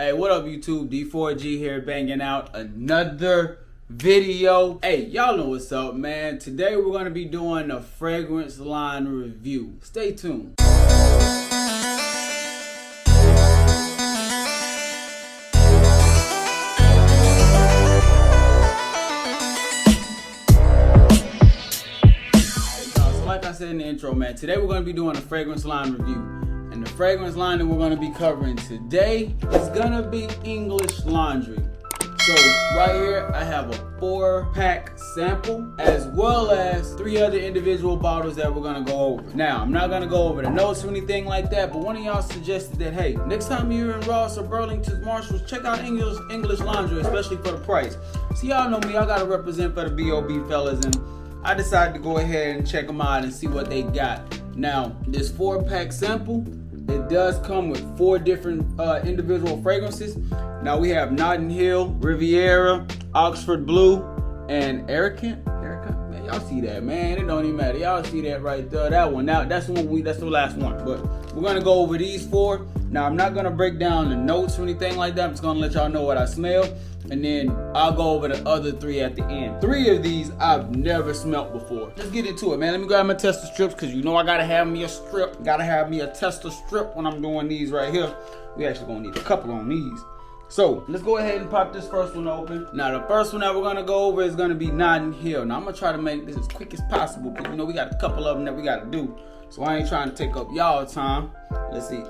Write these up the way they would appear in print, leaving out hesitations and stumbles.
Hey, what up YouTube? D4G here, banging out another video. Hey, y'all know what's up, man. Today we're going to be doing a fragrance line review. Stay tuned. So like I said in the intro, man, today we're going to be doing a fragrance line review. And the fragrance line that we're going to be covering today is going to be English laundry. So right here I have a 4-pack sample as well as 3 other individual bottles that we're going to go over. Now I'm not going to go over the notes or anything like that, but one of y'all suggested that, hey, next time you're in Ross or Burlington Marshalls, check out English laundry, especially for the price. So y'all know me, I got to represent for the B.O.B fellas, and I decided to go ahead and check them out and see what they got. Now this 4-pack sample, it does come with 4 different individual fragrances. Now we have Notting Hill, Riviera, Oxford Blue, and Erica. Man, y'all see that, man? It don't even matter. Y'all see that right there. That one. Now that's the one. That's the last one. But we're gonna go over these 4. Now I'm not gonna break down the notes or anything like that. I'm just gonna let y'all know what I smell, and then I'll go over the other 3 at the end. 3 of these I've never smelt before. Let's get into it, man. Let me grab my tester strips, because you know I gotta have me a strip. Gotta have me a tester strip when I'm doing these right here. We actually gonna need a couple on these. So let's go ahead and pop this first one open. Now the first one that we're gonna go over is gonna be Notting Hill. Now I'm gonna try to make this as quick as possible, because you know we got a couple of them that we gotta do. So I ain't trying to take up y'all time. Let's see.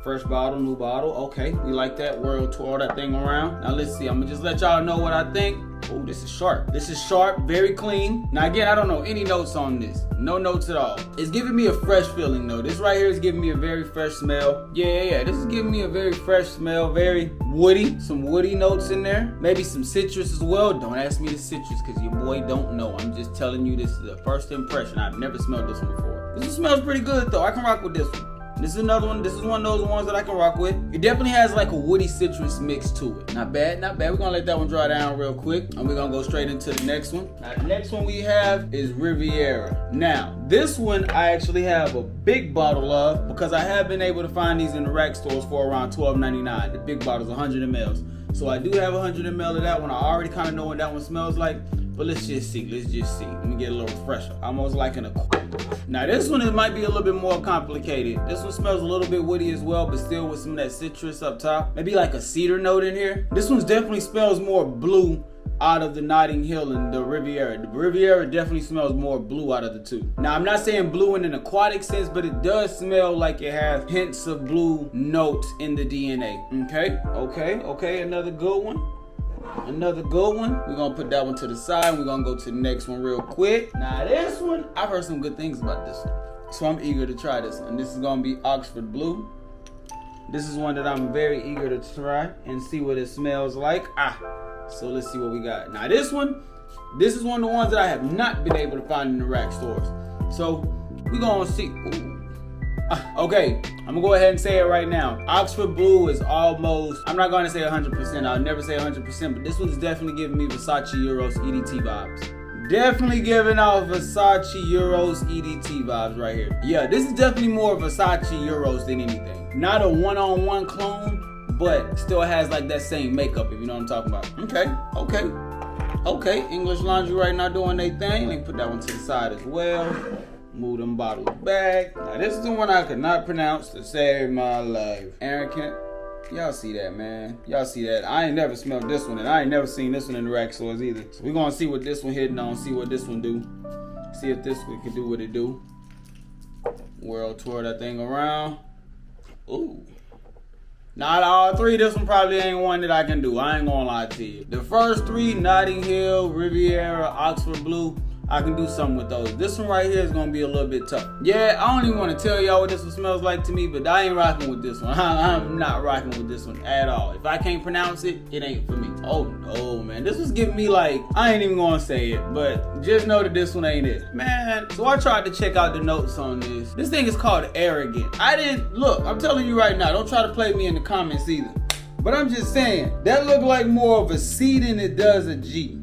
First bottle, new bottle. Okay, we like that. World tour that thing around. Now let's see. I'm gonna just let y'all know what I think. Oh, this is sharp. This is sharp, very clean. Now again, I don't know any notes on this. No notes at all. It's giving me a fresh feeling though. This right here is giving me a very fresh smell. Yeah. This is giving me a very fresh smell. Very woody. Some woody notes in there. Maybe some citrus as well. Don't ask me the citrus, because your boy don't know. I'm just telling you, this is a first impression. I've never smelled this one before. This one smells pretty good though. I can rock with this one. This is another one. This is one of those ones that I can rock with. It definitely has like a woody citrus mix to it. Not bad, not bad. We're gonna let that one dry down real quick, and we're gonna go straight into the next one. Now, the next one we have is Riviera. Now, this one I actually have a big bottle of, because I have been able to find these in the rack stores for around $12.99. The big bottle's 100 ml. So I do have 100 ml of that one. I already kind of know what that one smells like. But let's just see. Let me get a little fresher. Almost like in a. Now this one, it might be a little bit more complicated. This one smells a little bit woody as well, but still with some of that citrus up top. Maybe like a cedar note in here. This one definitely smells more blue out of the Notting Hill and the Riviera. The Riviera definitely smells more blue out of the 2. Now I'm not saying blue in an aquatic sense, but it does smell like it has hints of blue notes in the DNA. Okay, another good one. Another good one. We're gonna put that one to the side, and we're gonna go to the next one real quick. Now this one, I've heard some good things about this one, so I'm eager to try this one. This is gonna be Oxford Blue. This is one that I'm very eager to try and see what it smells like. So let's see what we got. Now this is one of the ones that I have not been able to find in the rack stores. So we're gonna see. Okay, I'm gonna go ahead and say it right now. Oxford Blue is almost, I'm not gonna say 100%, I'll never say 100%, but this one's definitely giving me Versace Euros EDT vibes. Definitely giving off Versace Euros EDT vibes right here. Yeah, this is definitely more Versace Euros than anything. Not a one-on-one clone, but still has like that same makeup, if you know what I'm talking about. Okay, English laundry right now doing their thing. Let me put that one to the side as well. Move them bottles back. Now this is the one I could not pronounce to save my life. Erica. Y'all see that, man. Y'all see that. I ain't never smelled this one, and I ain't never seen this one in the rack stores either. So we're gonna see what this one hitting on, see what this one do. See if this one can do what it do. World tour that thing around. Ooh. Not all 3. This one probably ain't one that I can do. I ain't gonna lie to you. The first 3, Notting Hill, Riviera, Oxford Blue, I can do something with those. This one right here is gonna be a little bit tough. Yeah, I don't even want to tell y'all what this one smells like to me, but I ain't rocking with this one. I'm not rocking with this one at all. If I can't pronounce it, it ain't for me. Oh no, man. This was giving me like, I ain't even gonna say it, but just know that this one ain't it. Man, so I tried to check out the notes on this. This thing is called Arrogant. Look, I'm telling you right now, don't try to play me in the comments either. But I'm just saying, that looked like more of a C than it does a G.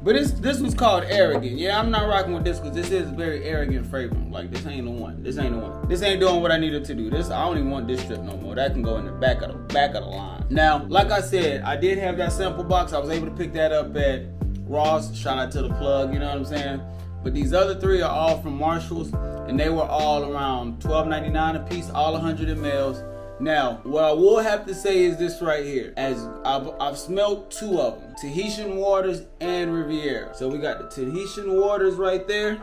But this one's called Arrogant. Yeah, I'm not rocking with this because this is very arrogant fragrance. Like, this ain't the one. This ain't the one. This ain't doing what I needed to do. I don't even want this strip no more. That can go in the back of the line. Now, like I said, I did have that sample box. I was able to pick that up at Ross. Shout out to the plug, you know what I'm saying? But these other three are all from Marshalls, and they were all around $12.99 a piece, all 100 mLs. Now, what I will have to say is this right here. As I've smelled two of them, Tahitian Waters and Riviera. So we got the Tahitian Waters right there,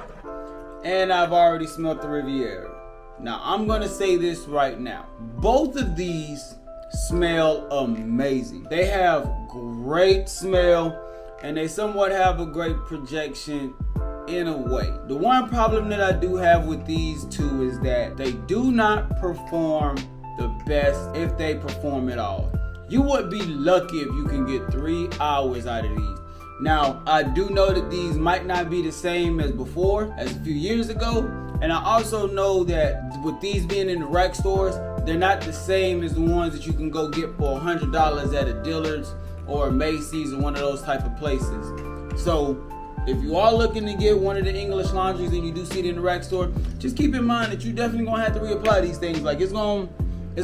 and I've already smelled the Riviera. Now, I'm gonna say this right now. Both of these smell amazing. They have great smell, and they somewhat have a great projection in a way. The one problem that I do have with these two is that they do not perform the best, if they perform at all. You would be lucky if you can get 3 hours out of these. Now, I do know that these might not be the same as before, as a few years ago, and I also know that with these being in the rack stores, they're not the same as the ones that you can go get for $100 at a Dillard's or a Macy's or one of those type of places. So, if you are looking to get one of the English laundries and you do see it in the rack store, just keep in mind that you're definitely gonna have to reapply these things. Like, it's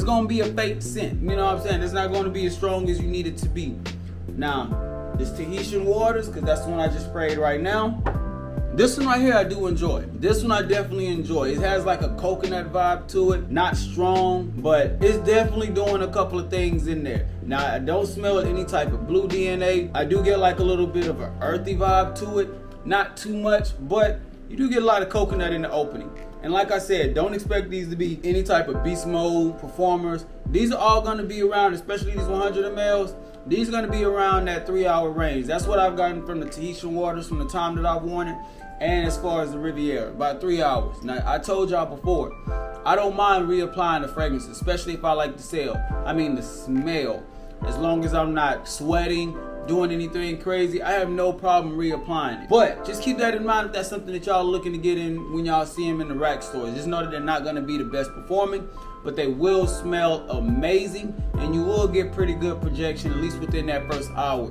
gonna be a fake scent. You know what I'm saying? It's not gonna be as strong as you need it to be. Now, this Tahitian Waters, because that's the one I just sprayed right now. This one right here I do enjoy. This one I definitely enjoy. It has like a coconut vibe to it. Not strong, but it's definitely doing a couple of things in there. Now, I don't smell any type of blue DNA. I do get like a little bit of an earthy vibe to it. Not too much, but you do get a lot of coconut in the opening. And like I said, don't expect these to be any type of beast mode performers. These are all gonna be around, especially these 100 mLs. These are gonna be around that 3 hour range. That's what I've gotten from the Tahitian Waters from the time that I've worn it. And as far as the Riviera, about 3 hours. Now, I told y'all before, I don't mind reapplying the fragrance, especially if I like the smell. As long as I'm not sweating, doing anything crazy, I have no problem reapplying it. But just keep that in mind if that's something that y'all are looking to get in when y'all see them in the rack stores. Just know that they're not gonna be the best performing, but they will smell amazing, and you will get pretty good projection, at least within that first hour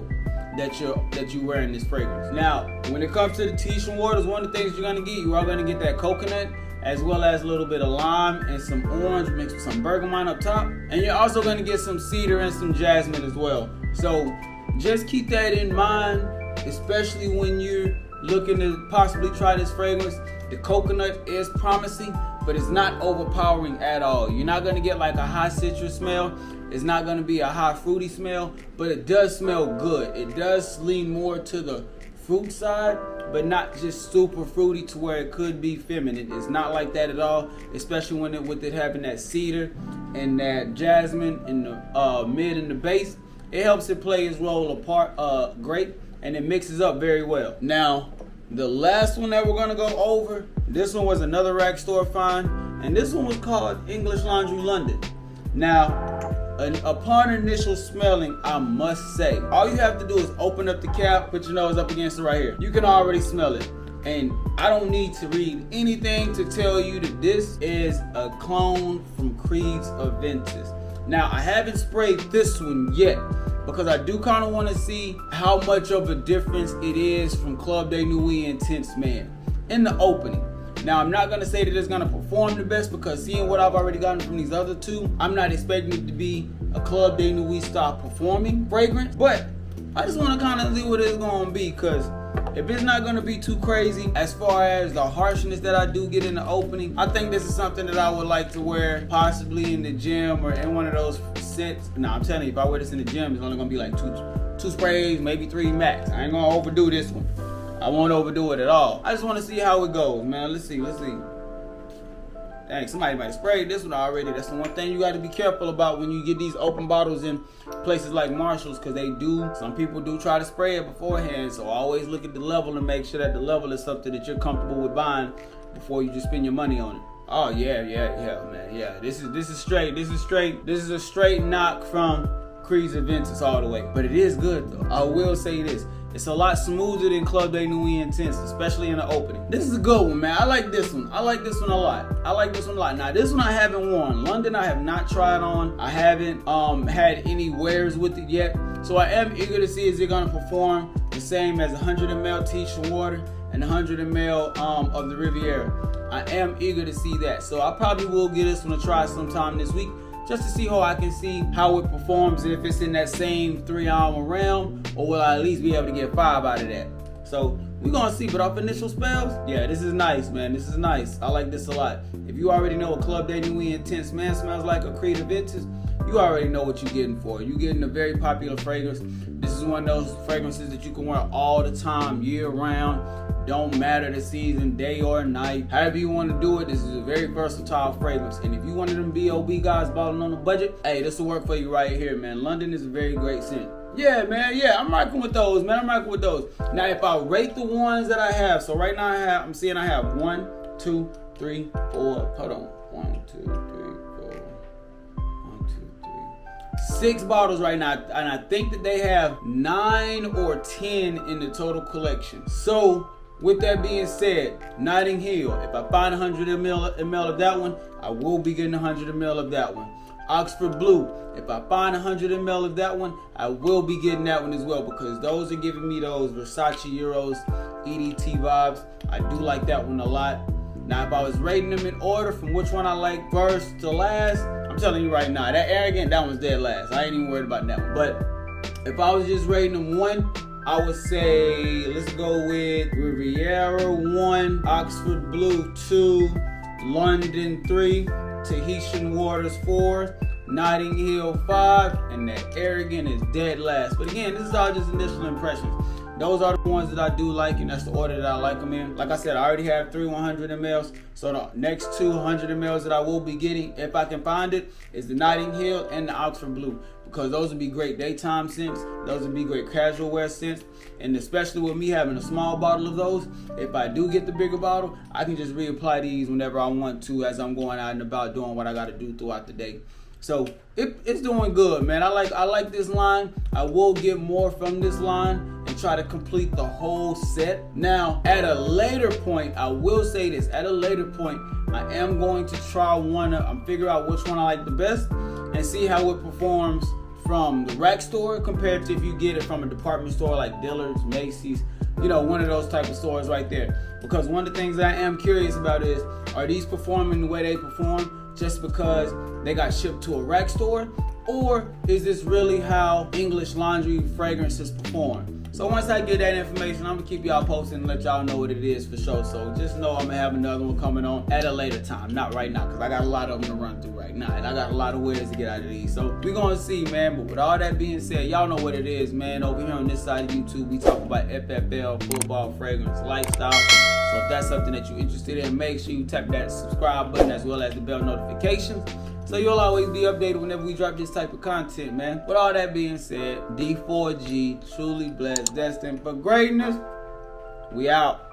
that you're wearing this fragrance. Now, when it comes to the Tahitian Waters, one of the things you're gonna get, you are gonna get that coconut, as well as a little bit of lime and some orange mixed with some bergamot up top. And you're also gonna get some cedar and some jasmine as well. So just keep that in mind, especially when you're looking to possibly try this fragrance. The coconut is promising, but it's not overpowering at all. You're not gonna get like a high citrus smell. It's not gonna be a high fruity smell, but it does smell good. It does lean more to the fruit side, but not just super fruity to where it could be feminine. It's not like that at all, especially with it having that cedar and that jasmine in the mid and the base. It helps it play its role apart great, and it mixes up very well. Now, the last one that we're gonna go over, this one was another rack store find, and this one was called English Laundry London. Now, upon initial smelling, I must say, all you have to do is open up the cap, put your nose up against it right here. You can already smell it. And I don't need to read anything to tell you that this is a clone from Creed's Aventus. Now, I haven't sprayed this one yet because I do kind of want to see how much of a difference it is from Club de Nuit Intense Man in the opening. Now, I'm not going to say that it's going to perform the best because seeing what I've already gotten from these other two, I'm not expecting it to be a Club de Nuit style performing fragrance, but I just want to kind of see what it's going to be, because if it's not going to be too crazy as far as the harshness that I do get in the opening, I think this is something that I would like to wear possibly in the gym or in one of those scents. Now, I'm telling you, if I wear this in the gym, it's only going to be like two sprays, maybe 3 max. I ain't going to overdo this one. I won't overdo it at all. I just want to see how it goes, man. Let's see. Dang, somebody might have sprayed this one already. That's the one thing you got to be careful about when you get these open bottles in places like Marshall's, because some people do try to spray it beforehand. So always look at the level and make sure that the level is something that you're comfortable with buying before you just spend your money on it. Oh yeah, man. Yeah, this is straight. This is a straight knock from Creed's Aventus all the way. But it is good though. I will say this. It's a lot smoother than Club de Nuit Intense, especially in the opening. This is a good one, man. I like this one. I like this one a lot. Now, this one I haven't worn. London I have not tried on. I haven't had any wears with it yet. So I am eager to see is it gonna perform. the same as 100 ml Tahitian Water and 100 ml of the Riviera. I am eager to see that. So I probably will give this one a try sometime this week, just to see how I can see how it performs, and if it's in that same 3-hour realm, or will I at least be able to get 5 out of that. So we're gonna see, but off initial spells, yeah, this is nice, man. This is nice. I like this a lot. If you already know what Club Day Nuit Intense Man smells like, or Creative Vintage, you already know what you're getting for. You're getting a very popular fragrance. This is one of those fragrances that you can wear all the time, year round. Don't matter the season, day or night. However you want to do it, this is a very versatile fragrance. And if you one of them B.O.B guys balling on a budget, hey, this will work for you right here, man. London is a very great scent. Yeah, man, yeah, I'm rocking with those, man. I'm rocking with those. Now, if I rate the ones that I have, so right now I'm seeing I have 1, 2, 3, 4, hold on. 1, 2, 3, 4, 1, 2, 3. 6 bottles right now, and I think that they have 9 or 10 in the total collection. So, with that being said, Notting Hill, if I find 100 ml of that one, I will be getting 100 ml of that one. Oxford Blue, if I find 100 ml of that one, I will be getting that one as well, because those are giving me those Versace Euros EDT vibes. I do like that one a lot. Now, if I was rating them in order from which one I like first to last, I'm telling you right now, that Arrogant, that one's dead last. I ain't even worried about that one. But if I was just rating them 1, I would say, let's go with Riviera 1, Oxford Blue 2, London 3, Tahitian Waters 4, Notting Hill 5, and that Arrogant is dead last. But again, this is all just initial impressions. Those are the ones that I do like, and that's the order that I like them in. Like I said, I already have 3 100 mls, so the next 2 100 mls that I will be getting, if I can find it, is the Notting Hill and the Oxford Blue, because those would be great daytime scents. Those would be great casual wear scents, and especially with me having a small bottle of those, if I do get the bigger bottle, I can just reapply these whenever I want to as I'm going out and about doing what I got to do throughout the day. So it's doing good, man. I like this line. I will get more from this line and try to complete the whole set. Now, at a later point, I will say this. At a later point, I am going to try figure out which one I like the best and see how it performs from the rack store compared to if you get it from a department store like Dillard's, Macy's, you know, one of those type of stores right there. Because one of the things that I am curious about is, are these performing the way they perform just because they got shipped to a rack store, or is this really how English laundry fragrances perform? So once I get that information, I'm gonna keep y'all posted and let y'all know what it is for sure. So just know I'm gonna have another one coming on at a later time, not right now, because I got a lot of them to run through right now, and I got a lot of ways to get out of these. So we're gonna see, man. But with all that being said, y'all know what it is, man. Over here on this side of YouTube, we talk about FFL, football, fragrance, lifestyle. So if that's something that you're interested in, make sure you tap that subscribe button as well as the bell notifications, so you'll always be updated whenever we drop this type of content, man. With all that being said, D4G, truly blessed, destined for greatness. We out.